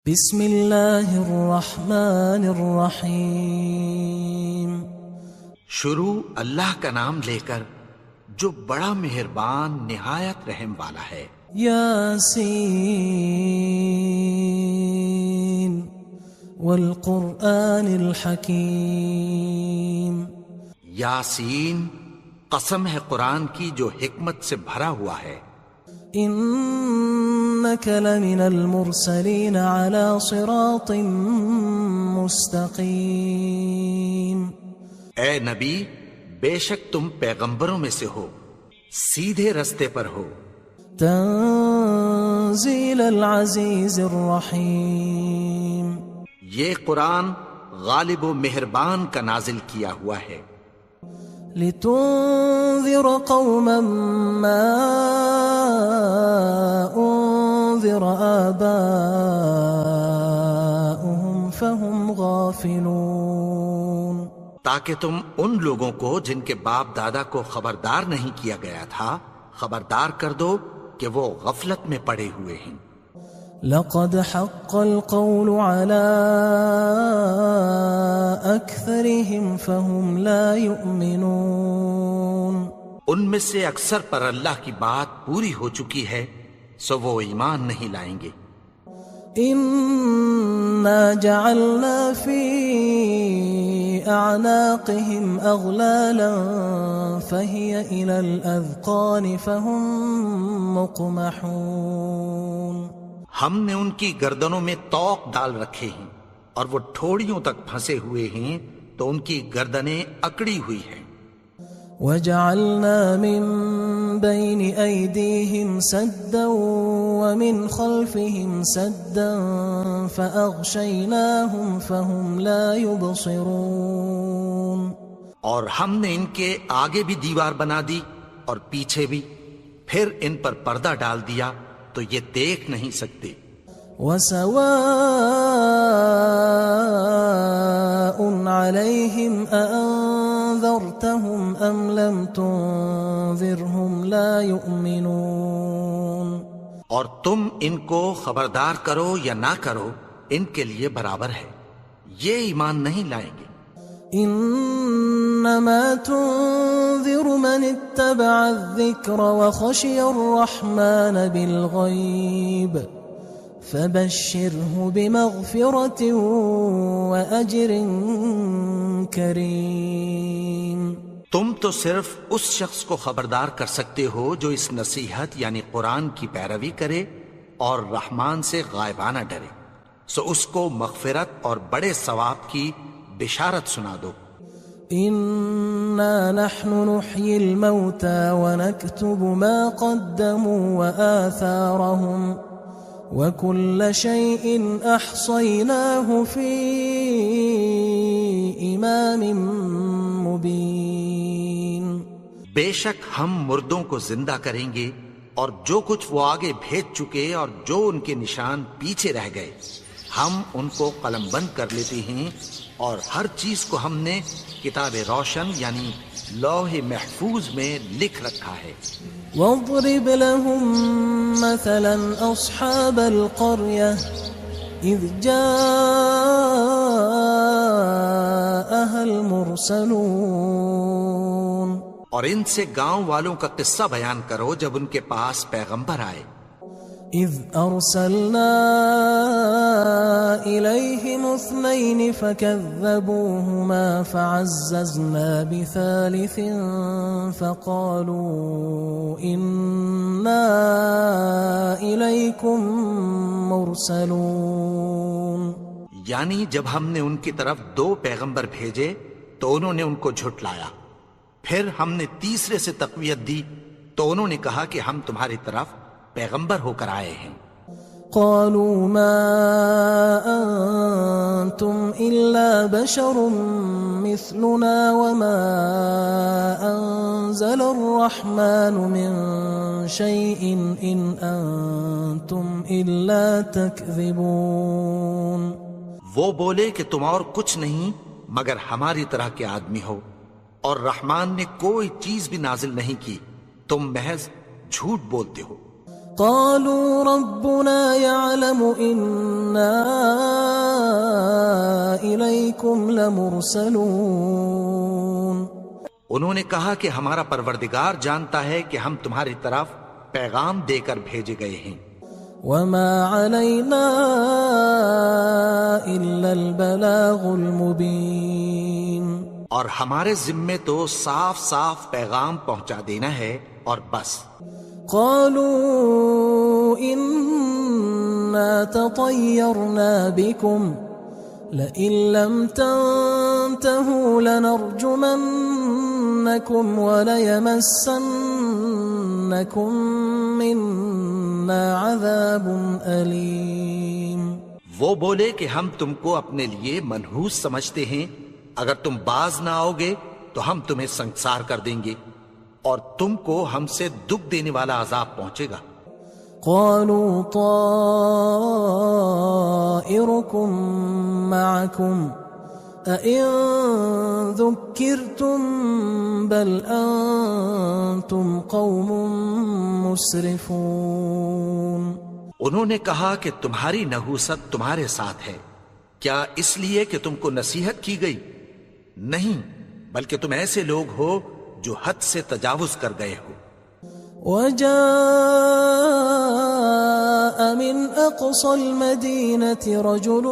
بسم اللہ الرحمن الرحیم۔ شروع اللہ کا نام لے کر جو بڑا مہربان نہایت رحم والا ہے۔ یاسین والقرآن الحکیم۔ یاسین، قسم ہے قرآن کی جو حکمت سے بھرا ہوا ہے۔ انک لمن المرسلین علی صراط مستقیم۔ اے نبی، بے شک تم پیغمبروں میں سے ہو، سیدھے رستے پر ہو۔ تنزیل العزیز الرحیم۔ یہ قرآن غالب و مہربان کا نازل کیا ہوا ہے۔ لتنذر قوما ما انذر آباؤهم فهم غافلون۔ تاکہ تم ان لوگوں کو جن کے باپ دادا کو خبردار نہیں کیا گیا تھا خبردار کر دو کہ وہ غفلت میں پڑے ہوئے ہیں۔ لقد حق القول على أكثرهم فهم لا يؤمنون۔ ان میں سے اکثر پر اللہ کی بات پوری ہو چکی ہے سو وہ ایمان نہیں لائیں گے۔ إنا جعلنا في أعناقهم أغلالا فهي إلى الأذقان فهم مقمحون۔ ہم نے ان کی گردنوں میں طوق ڈال رکھے ہیں اور وہ ٹھوڑیوں تک پھنسے ہوئے ہیں تو ان کی گردنیں اکڑی ہوئی ہیں۔ وجعلنا من بين أيديهم سدا ومن خلفهم سدا فأغشيناهم فهم لا يبصرون۔ اور ہم نے ان کے آگے بھی دیوار بنا دی اور پیچھے بھی، پھر ان پر پردہ ڈال دیا تو یہ دیکھ نہیں سکتے۔ وسواء عليهم أأنذرتهم أم لم تنذرهم لا يؤمنون۔ اور تم ان کو خبردار کرو یا نہ کرو ان کے لیے برابر ہے، یہ ایمان نہیں لائیں گے۔ انما تنذر من اتبع الذکر وخشی الرحمن بالغیب فبشره بمغفرة وأجر کریم۔ تم تو صرف اس شخص کو خبردار کر سکتے ہو جو اس نصیحت یعنی قرآن کی پیروی کرے اور رحمان سے غائبانہ ڈرے، سو اس کو مغفرت اور بڑے ثواب کی بشارت سنا دو۔ انا نحن نحيي الموتى ونكتب ما قدموا وآثارهم وكل شيء احصيناه في امام مبين۔ بے شک ہم مردوں کو زندہ کریں گے اور جو کچھ وہ آگے بھیج چکے اور جو ان کے نشان پیچھے رہ گئے ہم ان کو قلم بند کر لیتے ہیں، اور ہر چیز کو ہم نے کتاب روشن یعنی لوح محفوظ میں لکھ رکھا ہے۔ واضرب لهم مثلا أصحاب القرية إذ جاءها المرسلون۔ اور ان سے گاؤں والوں کا قصہ بیان کرو جب ان کے پاس پیغمبر آئے۔ إذ أرسلنا إليهم 2 فكذبوهما فعززنا بثالث فقالوا إنا إليكم مرسلون۔ یعنی جب ہم نے ان کی طرف 2 پیغمبر بھیجے تو انہوں نے ان کو جھٹلایا، پھر ہم نے تیسرے سے تقویت دی تو انہوں نے کہا کہ ہم تمہاری طرف پیغمبر ہو کر آئے ہیں۔ قالوا ما أنتم إلا بشر مثلنا وما أنزل الرحمن من شيء إن أنتم إلا تكذبون۔ وہ بولے کہ تم اور کچھ نہیں مگر ہماری طرح کے آدمی ہو، اور رحمان نے کوئی چیز بھی نازل نہیں کی، تم محض جھوٹ بولتے ہو۔ قالوا ربنا يعلم إنا ربكم لمرسلون انہوں نے کہا کہ ہمارا پروردگار جانتا ہے کہ ہم تمہاری طرف پیغام دے کر بھیجے گئے ہیں، وما علينا إلا البلاغ المبين، اور ہمارے ذمے تو صاف صاف پیغام پہنچا دینا ہے اور بس۔ قالوا إنا تطيرنا بكم لئن لم تنتهوا لنرجمنكم وليمسنكم منا عذاب أليم۔ وہ بولے کہ ہم تم کو اپنے لیے منحوس سمجھتے ہیں، اگر تم باز نہ آؤ گے تو ہم تمہیں سنسار کر دیں گے اور تم کو ہم سے دکھ دینے والا عذاب پہنچے گا۔ قالوا طائركم معكم أئن ذكرتم بل أنتم قوم مسرفون۔ انہوں نے کہا کہ تمہاری نحوست تمہارے ساتھ ہے، کیا اس لیے کہ تم کو نصیحت کی گئی؟ نہیں، بلکہ تم ایسے لوگ ہو جو حد سے تجاوز کر گئے ہو۔ وجاء من أقصى المدينة رجل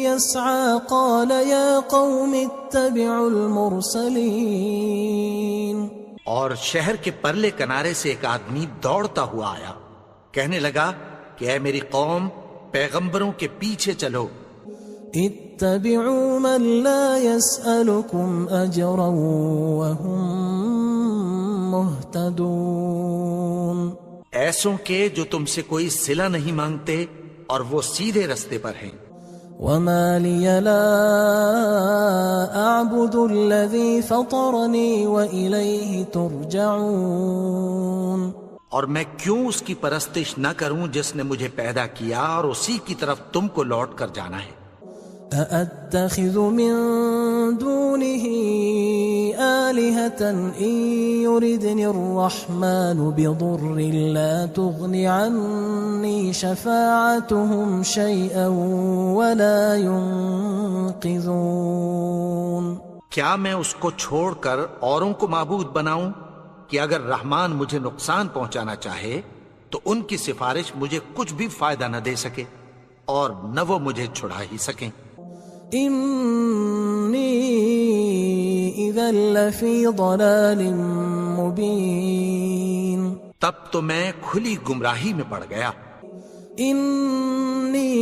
يسعى قال يا قوم اتبعوا المرسلين۔ اور شہر کے پرلے کنارے سے ایک آدمی دوڑتا ہوا آیا، کہنے لگا کہ اے میری قوم، پیغمبروں کے پیچھے چلو۔ اتبعوا من لا يسألكم أجرا وهم مهتدون، ایسوں کے جو تم سے کوئی صلہ نہیں مانگتے اور وہ سیدھے رستے پر ہیں۔ وما لي لا أعبد الذي فطرني وإليه ترجعون، اور میں کیوں اس کی پرستش نہ کروں جس نے مجھے پیدا کیا اور اسی کی طرف تم کو لوٹ کر جانا ہے۔ أأتخذ من دونه آلهة إن يردني الرحمن بضر لا تغن عني شفاعتهم شيئا ولا ينقذون۔ کیا میں اس کو چھوڑ کر اوروں کو معبود بناؤں کہ اگر رحمان مجھے نقصان پہنچانا چاہے تو ان کی سفارش مجھے کچھ بھی فائدہ نہ دے سکے اور نہ وہ مجھے چھڑا ہی سکیں۔ إني إذا لفي ضلال مبين، تب تو میں کھلی گمراہی میں پڑ گیا۔ إني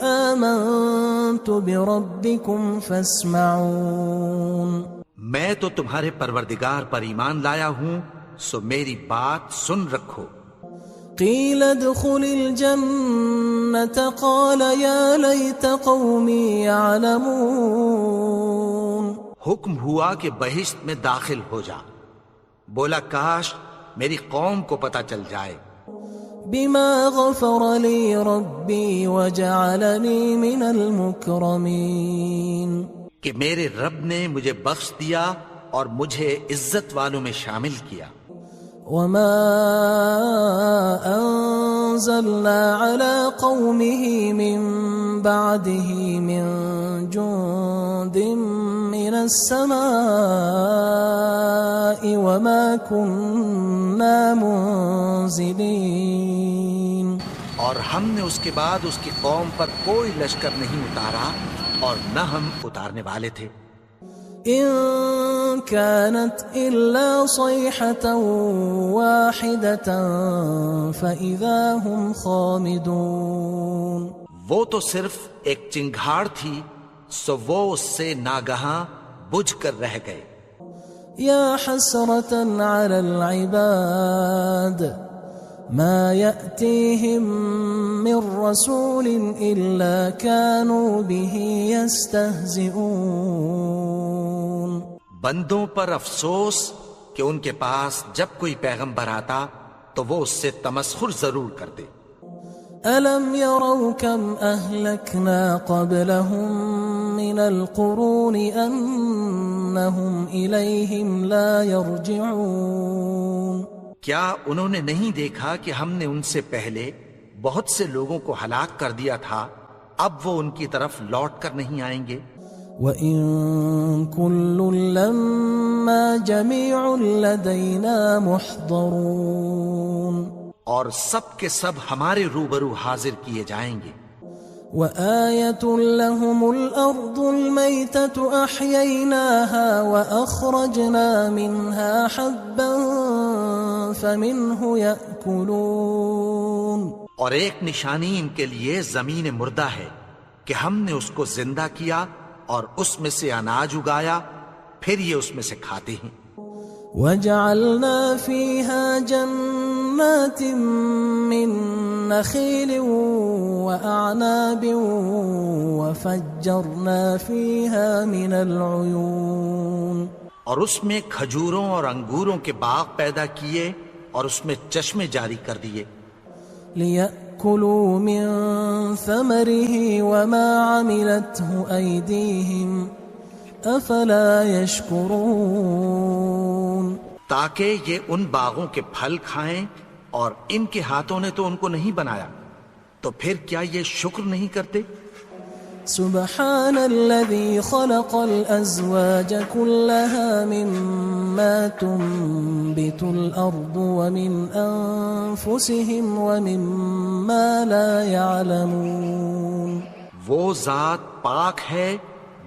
آمنت بربكم فاسمعون، میں تو تمہارے پروردگار پر ایمان لایا ہوں، سو میری بات سن رکھو۔ قيل ادخل الجنة قال يا ليت قومي يعلمون، حکم ہوا کہ بہشت میں داخل ہو جا، بولا کاش میری قوم کو پتہ چل جائے۔ بما غفر لي ربي وجعلني من المكرمين، کہ میرے رب نے مجھے بخش دیا اور مجھے عزت والوں میں شامل کیا۔ وما أنزلنا على قومه من بعده من جند من السماء وما كنا منزلين، اور ہم نے اس کے بعد اس کی قوم پر کوئی لشکر نہیں اتارا اور نہ ہم اتارنے والے تھے۔ إن كانت إلا صيحة واحدة فإذا هم خامدون، وہ تو صرف ایک چنگھاڑ تھی، سو وہ اس سے ناگہاں بجھ کر رہ گئے۔ يا حسرة على العباد ما يأتيهم من رسول إلا كانوا به يستهزئون، بندوں پر افسوس کہ ان کے پاس جب کوئی پیغمبر آتا تو وہ اس سے تمسخر ضرور کرتے۔ ألم يروا كم أهلكنا قبلهم من القرون أنهم إليهم لا يرجعون، کیا انہوں نے نہیں دیکھا کہ ہم نے ان سے پہلے بہت سے لوگوں کو ہلاک کر دیا تھا اب وہ ان کی طرف لوٹ کر نہیں آئیں گے۔ وَإِن كُلٌّ لَمَّا جَمِيعٌ لَدَيْنَا مُحْضَرُونَ، اور سب کے سب ہمارے روبرو حاضر کیے جائیں گے۔ وَآيَةٌ لَهُمُ الْأَرْضُ الْمَيْتَةُ أَحْيَيْنَاهَا وَأَخْرَجْنَا مِنْهَا حَبًّا فَمِنْهُ يَأْكُلُونَ، اور ایک نشانی ان کے لیے زمین مردہ ہے کہ ہم نے اس کو زندہ کیا اور اس میں سے اناج اگایا، پھر یہ اس میں سے کھاتے ہیں۔ وَجَعَلْنَا فِيهَا جَنَّاتٍ مِّن نَخِيلٍ وَأَعْنَابٍ وَفَجَّرْنَا فِيهَا مِنَ الْعُيُونِ، اور اس میں کھجوروں اور انگوروں کے باغ پیدا کیے اور اس میں چشمے جاری کر دیے، لِيَأْكُلُوا مِن ثَمَرِهِ وَمَا عَمِلَتْهُ أَيْدِيهِمْ أَفَلَا يَشْكُرُونَ، تاکہ یہ ان باغوں کے پھل کھائیں، اور ان کے ہاتھوں نے تو ان کو نہیں بنایا، تو پھر کیا یہ شکر نہیں کرتے؟ سبحان الذي خلق الأزواج كلها مما تنبت الأرض ومن أنفسهم ومما لا يعلمون، وہ ذات پاک ہے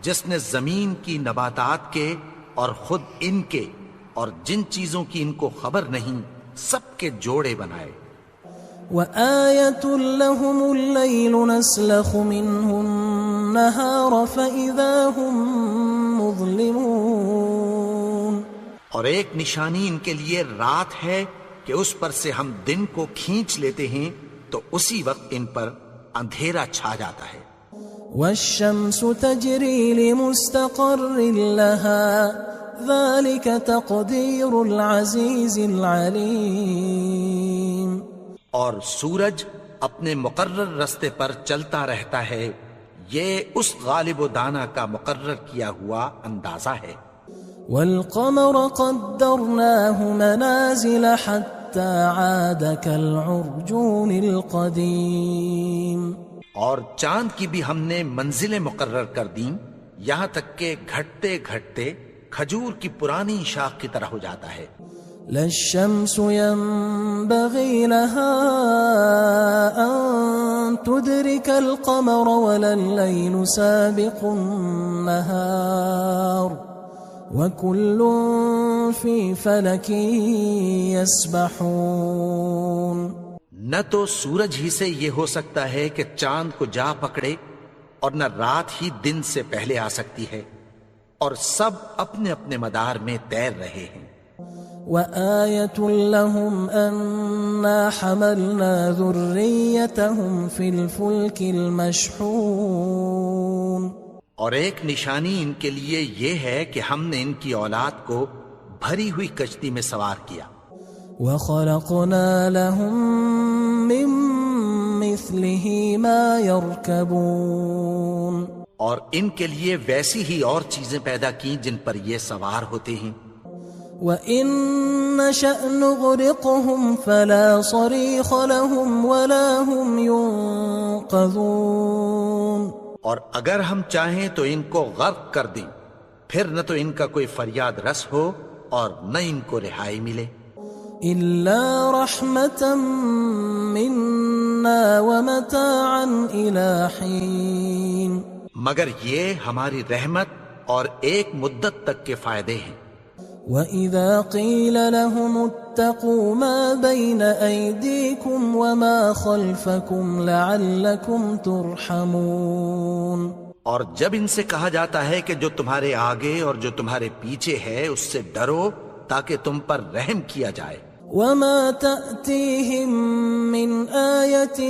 جس نے زمین کی نباتات کے اور خود ان کے اور جن چیزوں کی ان کو خبر نہیں سب کے جوڑے بنائے۔ وآية لهم الليل نسلخ منه النهار فإذا هم مظلمون، اور ایک نشانی ان کے لیے رات ہے کہ اس پر سے ہم دن کو کھینچ لیتے ہیں تو اسی وقت ان پر اندھیرا چھا جاتا ہے۔ والشمس تجري لمستقر لها ذلك تقدير العزيز العليم، اور سورج اپنے مقرر رستے پر چلتا رہتا ہے، یہ اس غالب و دانا کا مقرر کیا ہوا اندازہ ہے۔ والقمر قدرناه منازل حتى عاد كالعرجون القديم، اور چاند کی بھی ہم نے منزلیں مقرر کر دیں، یہاں تک کہ گھٹتے گھٹتے کھجور کی پرانی شاخ کی طرح ہو جاتا ہے۔ لا الشمس ينبغي لها أن تدرك القمر ولا الليل سابق النهار وكل في فلك يسبحون، نہ تو سورج ہی سے یہ ہو سکتا ہے کہ چاند کو جا پکڑے، اور نہ رات ہی دن سے پہلے آ سکتی ہے، اور سب اپنے اپنے مدار میں تیر رہے ہیں۔ وآية لهم أنا حملنا ذريتهم في الفلك المشحون، اور ایک نشانی ان کے لیے یہ ہے کہ ہم نے ان کی اولاد کو بھری ہوئی کشتی میں سوار کیا۔ وخلقنا لهم من مثله ما يركبون، اور ان کے لیے ویسی ہی اور چیزیں پیدا کی جن پر یہ سوار ہوتے ہیں۔ وَإِن نَّشَأْ نُغْرِقْهُمْ فَلَا صَرِيخَ لَهُمْ وَلَا هُمْ يُنقَذُونَ، اور اگر ہم چاہیں تو ان کو غرق کر دیں، پھر نہ تو ان کا کوئی فریاد رس ہو اور نہ ان کو رہائی ملے۔ إِلَّا رَحْمَةً مِنَّا وَمَتَاعًا إِلَى حِينٍ، مگر یہ ہماری رحمت اور ایک مدت تک کے فائدے ہیں۔ وَإِذَا قِيلَ لَهُمُ اتَّقُوا مَا بَيْنَ أَيْدِيكُمْ وَمَا خَلْفَكُمْ لَعَلَّكُمْ تُرْحَمُونَ، اور جب ان سے کہا جاتا ہے کہ جو تمہارے آگے اور جو تمہارے پیچھے ہے اس سے ڈرو تاکہ تم پر رحم کیا جائے۔ وَمَا تَأْتِيهِم مِّنْ آيَةٍ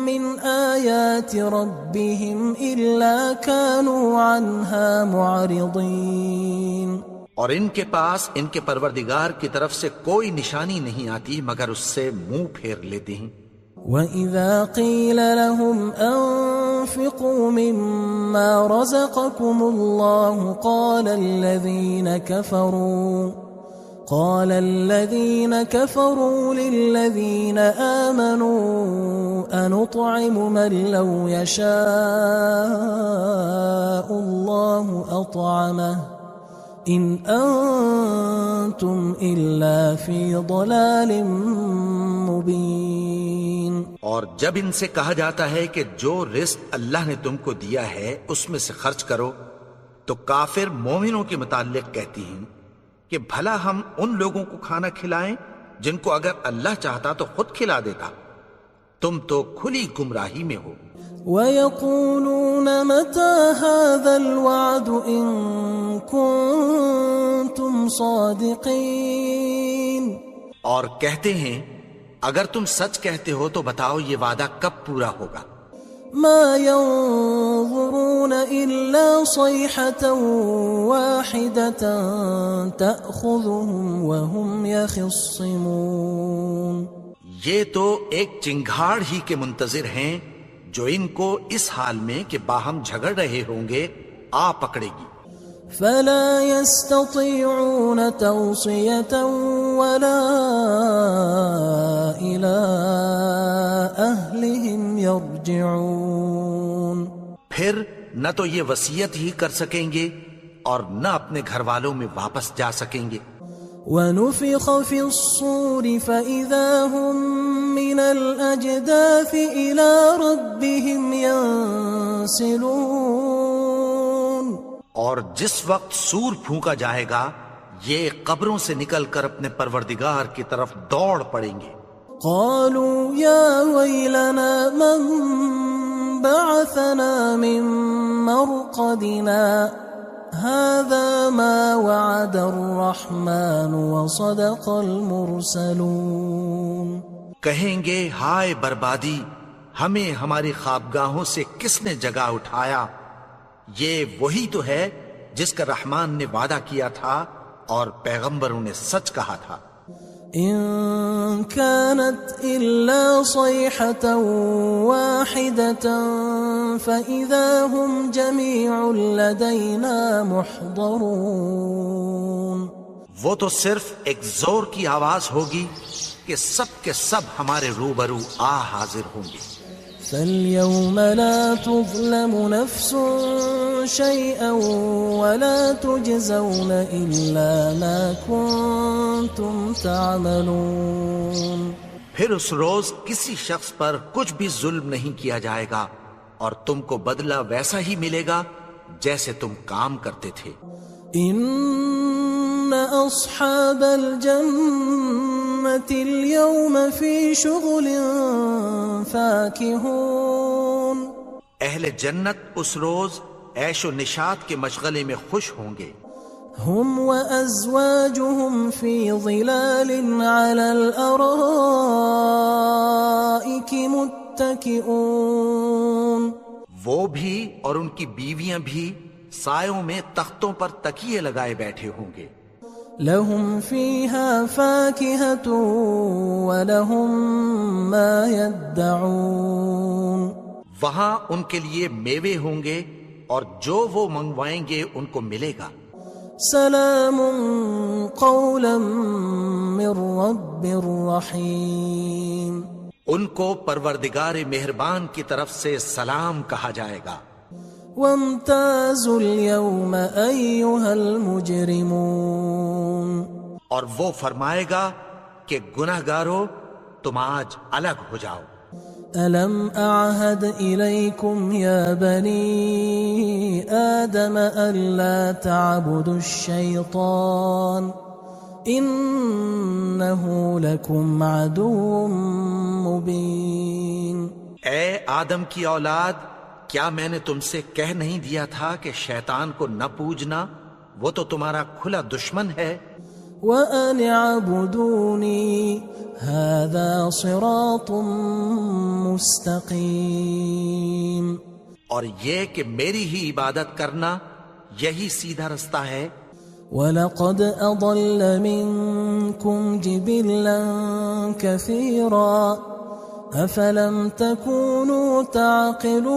مِّنْ آيَاتِ رَبِّهِمْ إِلَّا كَانُوا عَنْهَا مُعْرِضِينَ، اور ان کے پاس ان کے پروردگار کی طرف سے کوئی نشانی نہیں آتی مگر اس سے منہ پھیر لیتے ہیں۔ وَإِذَا قِيلَ لَهُمْ أَنفِقُوا مِمَّا رَزَقَكُمُ اللَّهُ قال الذين كفروا للذين آمنوا أنطعم من لو يشاء الله أطعمه إن أنتم إلا في ضلال مبين. اور جب ان سے کہا جاتا ہے کہ جو رزق اللہ نے تم کو دیا ہے اس میں سے خرچ کرو، تو کافر مومنوں کے متعلق کہتی ہیں کہ بھلا ہم ان لوگوں کو کھانا کھلائیں جن کو اگر اللہ چاہتا تو خود کھلا دیتا. تم تو کھلی گمراہی میں ہو. وَيَقُولُونَ مَتَى هَذَا الْوَعْدُ إِن كُنتُمْ صَادِقِينَ. اور کہتے ہیں اگر تم سچ کہتے ہو تو بتاؤ یہ وعدہ کب پورا ہوگا. ما ينظرون إلا صيحة واحدة تأخذهم وهم يخصمون. یہ تو ایک چنگھاڑ ہی کے منتظر ہیں جو ان کو اس حال میں کہ باہم جھگڑ رہے ہوں گے آ پکڑے گی. فلا يستطيعون توصية ولا إلى أهلهم يرجعون. پھر نہ تو یہ وصیت ہی کر سکیں گے اور نہ اپنے گھر والوں میں واپس جا سکیں گے. ونفخ في الصور فإذا هم من الأجداث إلى ربهم ينسلون. اور جس وقت سور پھونکا جائے گا یہ قبروں سے نکل کر اپنے پروردگار کی طرف دوڑ پڑیں گے. قالوا يا ويلنا من بعثنا من مرقدنا هذا ما وعد الرحمن وصدق المرسلون. کہیں گے ہائے بربادی، ہمیں ہماری خوابگاہوں سے کس نے جگا اٹھایا؟ یہ وہی تو ہے جس کا رحمان نے وعدہ کیا تھا اور پیغمبروں نے سچ کہا تھا. إن كانت إلا صيحة واحدة فإذا هم جميع لدينا محضرون. وہ تو صرف ایک زور کی آواز ہوگی کہ سب کے سب ہمارے روبرو حاضر ہوں گے. فاليوم لا تظلم نفس شيئا ولا تجزون إلا ما كنتم تعملون. پھر اس روز کسی شخص پر کچھ بھی ظلم نہیں کیا جائے گا اور تم کو بدلہ ویسا ہی ملے گا جیسے تم کام کرتے تھے. إن أصحاب الجنة اليوم في شغل فاكهون. اہل جنت اس روز عیش و نشاط کے مشغلے میں خوش ہوں گے. هم وأزواجهم في ظلال على الأرائك متكئون. وہ بھی اور ان کی بیویاں بھی سایوں میں تختوں پر تکیے لگائے بیٹھے ہوں گے. لهم فيها فاكهة ولهم ما يدعون. وہاں ان کے لیے میوے ہوں گے اور جو وہ منگوائیں گے ان کو ملے گا. سلام قولا من رب رحیم. ان کو پروردگار مہربان کی طرف سے سلام کہا جائے گا. وامتازوا اليوم أيها المجرمون. اور وہ فرمائے گا کہ گناہگارو تم آج الگ ہو جاؤ. ألم أعهد إليكم يا بني آدم ألا تعبدوا الشيطان إنه لكم عدو مبين. اے آدم کی اولاد، کیا میں نے تم سے کہہ نہیں دیا تھا کہ شیطان کو نہ پوجنا، وہ تو تمہارا کھلا دشمن ہے. وَأَنِ اعْبُدُونِي هَذَا صِرَاطٌ مُسْتَقِيمٌ. اور یہ کہ میری ہی عبادت کرنا یہی سیدھا رستہ ہے. وَلَقَدْ أَضَلَّ مِنْكُمْ جِبِلًّا كَثِيرًا أَفَلَمْ تَكُونُوا تَعْقِلُونَ.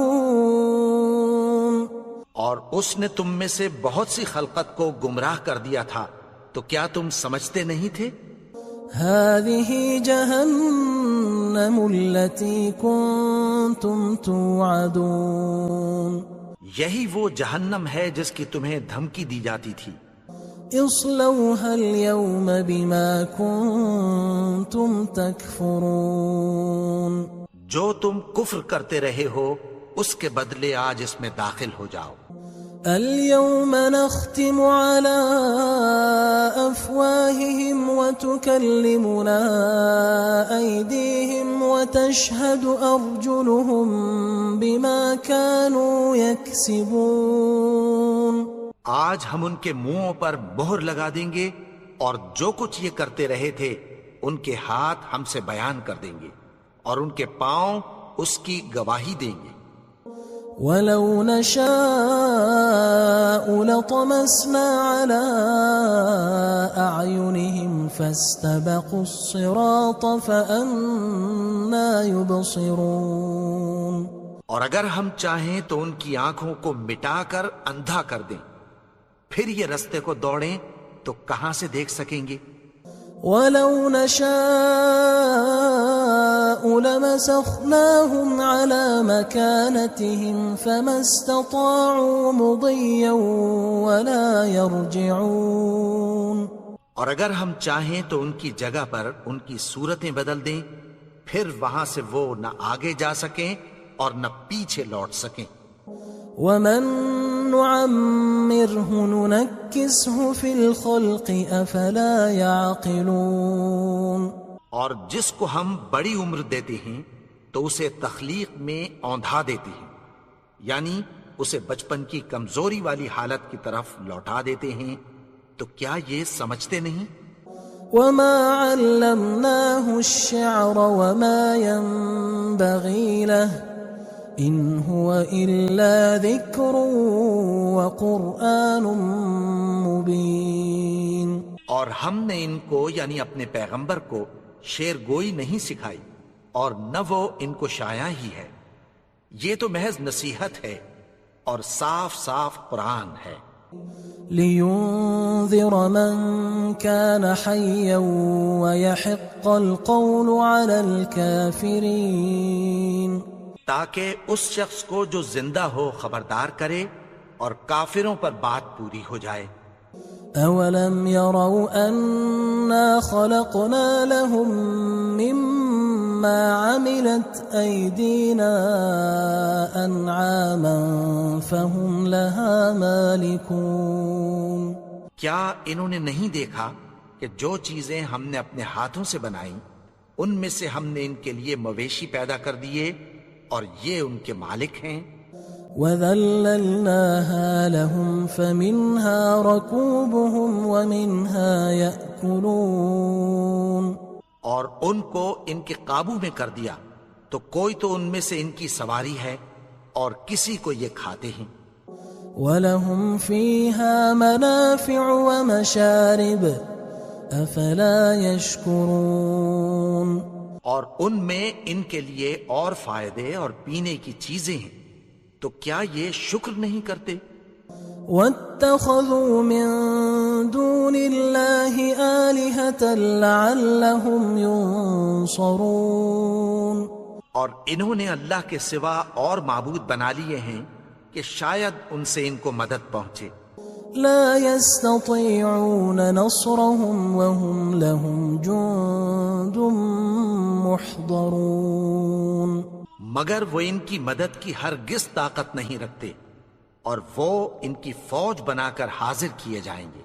اور اس نے تم میں سے بہت سی خلقت کو گمراہ کر دیا تھا، تو کیا تم سمجھتے نہیں تھے؟ هذه جهنم التي كنتم توعدون یہی وہ جہنم ہے جس کی تمہیں دھمکی دی جاتی تھی۔ اصلوها اليوم بما كنتم تكفرون جو تم کفر کرتے رہے ہو اس کے بدلے آج اس میں داخل ہو جاؤ۔ اليوم نختم على أفواههم وتكلمنا أيديهم وتشهد أرجلهم بما كانوا يكسبون آج ہم ان کے منہوں پر مہر لگا دیں گے اور جو کچھ یہ کرتے رہے تھے ان کے ہاتھ ہم سے بیان کر دیں گے اور ان کے پاؤں اس کی گواہی دیں گے۔ وَلَوْ نَشَاءُ لَطَمَسْنَا عَلَىٰ أَعْيُنِهِمْ فَاسْتَبَقُوا الصِّرَاطَ فَأَنَّىٰ يُبْصِرُونَ اور اگر ہم چاہیں تو ان کی آنکھوں کو مٹا کر اندھا کر دیں، پھر یہ رستے کو دوڑیں تو کہاں سے دیکھ سکیں گے؟ وَلَوْ نَشَاءُ لَمَسَخْنَاهُمْ عَلَىٰ مَكَانَتِهِمْ فَمَا اسْتَطَاعُوا مُضِيًّا وَلَا يَرْجِعُونَ اور اگر ہم چاہیں تو ان کی جگہ پر ان کی صورتیں بدل دیں، پھر وہاں سے وہ نہ آگے جا سکیں اور نہ پیچھے لوٹ سکیں۔ وَمَن نُعَمِّرْهُ نُنَكِّسْهُ فِي الْخَلْقِ أَفَلَا يَعْقِلُونَ اور جس کو ہم بڑی عمر دیتے ہیں تو اسے تخلیق میں اوندھا دیتے ہیں، یعنی اسے بچپن کی کمزوری والی حالت کی طرف لوٹا دیتے ہیں، تو کیا یہ سمجھتے نہیں؟ وَمَا عَلَّمْنَاهُ الشِّعْرَ وَمَا يَنبَغِي لَهُ إِنْ هُوَ إِلَّا ذِكْرٌ وَقُرْآنٌ مُبِينٌ اور ہم نے ان کو یعنی اپنے پیغمبر کو شعر گوئی نہیں سکھائی اور نہ وہ ان کو شایع ہی ہے، یہ تو محض نصیحت ہے اور صاف صاف قرآن ہے۔ لِيُنذِرَ مَن كَانَ حَيًّا وَيَحِقَّ الْقَوْلُ عَلَى الْكَافِرِينَ تاکہ اس شخص کو جو زندہ ہو خبردار کرے اور کافروں پر بات پوری ہو جائے۔ أَوَلَمْ يَرَوْا أَنَّا خَلَقْنَا لَهُم مِّمَّا عَمِلَتْ أَيْدِينَا أَنْعَامًا فَهُمْ لَهَا مَالِكُونَ کیا انہوں نے نہیں دیکھا کہ جو چیزیں ہم نے اپنے ہاتھوں سے بنائیں ان میں سے ہم نے ان کے لیے مویشی پیدا کر دیے اور یہ ان کے مالک ہیں۔ وَذَلَّلْنَاهَا لَهُمْ فَمِنْهَا رَكُوبُهُمْ وَمِنْهَا يَأْكُلُونَ اور ان کو ان کے قابو میں کر دیا تو کوئی تو ان میں سے ان کی سواری ہے اور کسی کو یہ کھاتے ہیں۔ وَلَهُمْ فِيهَا مَنَافِعُ وَمَشَارِبُ أَفَلَا يَشْكُرُونَ اور ان میں ان کے لیے اور فائدے اور پینے کی چیزیں ہیں، تو کیا یہ شکر نہیں کرتے؟ وَاتَّخَذُوا مِن دُونِ اللَّهِ آلِهَةً لَعَلَّهُمْ يُنصَرُونَ اور انہوں نے اللہ کے سوا اور معبود بنا لیے ہیں کہ شاید ان سے ان کو مدد پہنچے۔ لا يستطيعون نصرهم وهم لهم جند محضرون مگر وہ ان کی مدد کی ہرگز طاقت نہیں رکھتے اور وہ ان کی فوج بنا کر حاضر کیے جائیں گے۔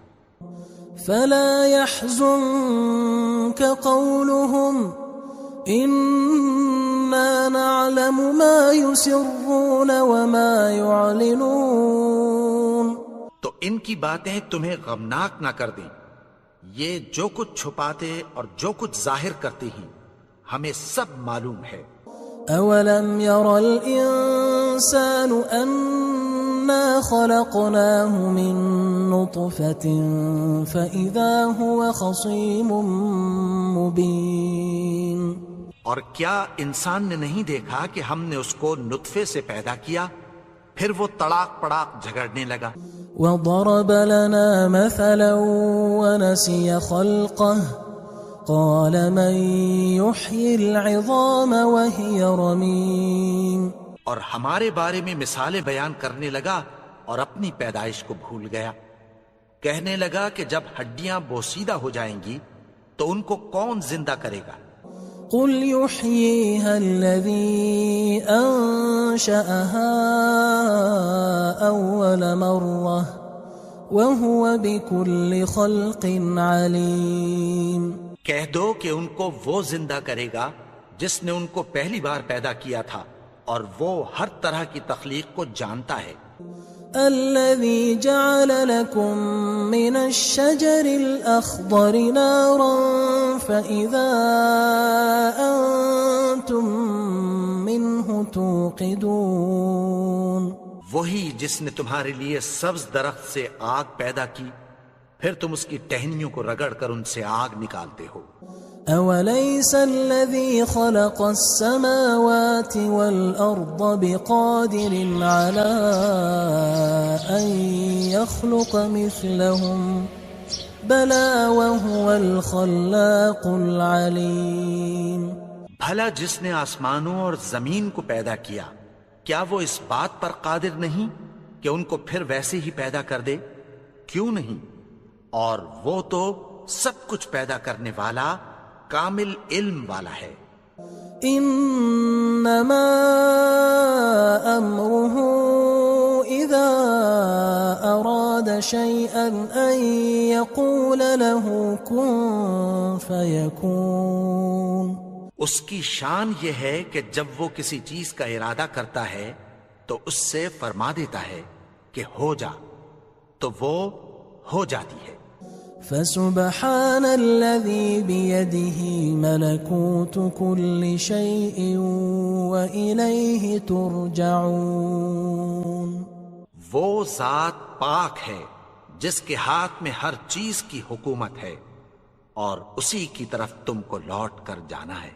فلا يحزنك قولهم إنا نعلم ما يسرون وما يعلنون تو ان کی باتیں تمہیں غمناک نہ کر دیں، یہ جو کچھ چھپاتے اور جو کچھ ظاہر کرتے ہیں ہمیں سب معلوم ہے۔ أولم ير الإنسان أنا خلقناه من نطفة فإذا هو خصيم مبين اور کیا انسان نے نہیں دیکھا کہ ہم نے اس کو نطفے سے پیدا کیا، پھر وہ تڑاک پڑاک جھگڑنے لگا۔ وضرب لنا مثلا ونسي خلقه قال من يحيي العظام وهي رميم. اور ہمارے بارے میں مثالیں بیان کرنے لگا اور اپنی پیدائش کو بھول گیا. کہنے لگا کہ جب ہڈیاں بوسیدہ ہو جائیں گی تو ان کو کون زندہ کرے گا؟ قل يحييها الذي أنشأها أول مرة وهو بكل خلق عليم. کہہ دو کہ ان کو وہ زندہ کرے گا جس نے ان کو پہلی بار پیدا کیا تھا اور وہ ہر طرح کی تخلیق کو جانتا ہے. الذي جعل لكم من الشجر الأخضر نارا فإذا أنتم منه توقدون. وہی جس نے تمہارے لیے سبز درخت سے آگ پیدا کی پھر تم اس کی ٹہنیوں کو رگڑ کر ان سے آگ نکالتے ہو. أوليس الذي خلق السماوات والأرض بقادر على أن يخلق مثلهم بلى وهو الخلاق العليم. بھلا جس نے آسمانوں اور زمین کو پیدا کیا کیا وہ اس بات پر قادر نہیں کہ ان کو پھر ویسے ہی پیدا کر دے؟ کیوں نہیں؟ اور وہ تو سب کچھ پیدا کرنے والا کامل علم والا ہے. انما امره اذا اراد شيئا ان يقول له كن فيكون. اس کی شان یہ ہے کہ جب وہ کسی چیز کا ارادہ کرتا ہے تو اس سے فرما دیتا ہے کہ ہو جا تو وہ ہو جاتی ہے. فسبحان الذي بيده ملكوت كل شيء وإليه ترجعون. وہ ذات پاک ہے جس کے ہاتھ میں ہر چیز کی حکومت ہے اور اسی کی طرف تم کو لوٹ کر جانا ہے.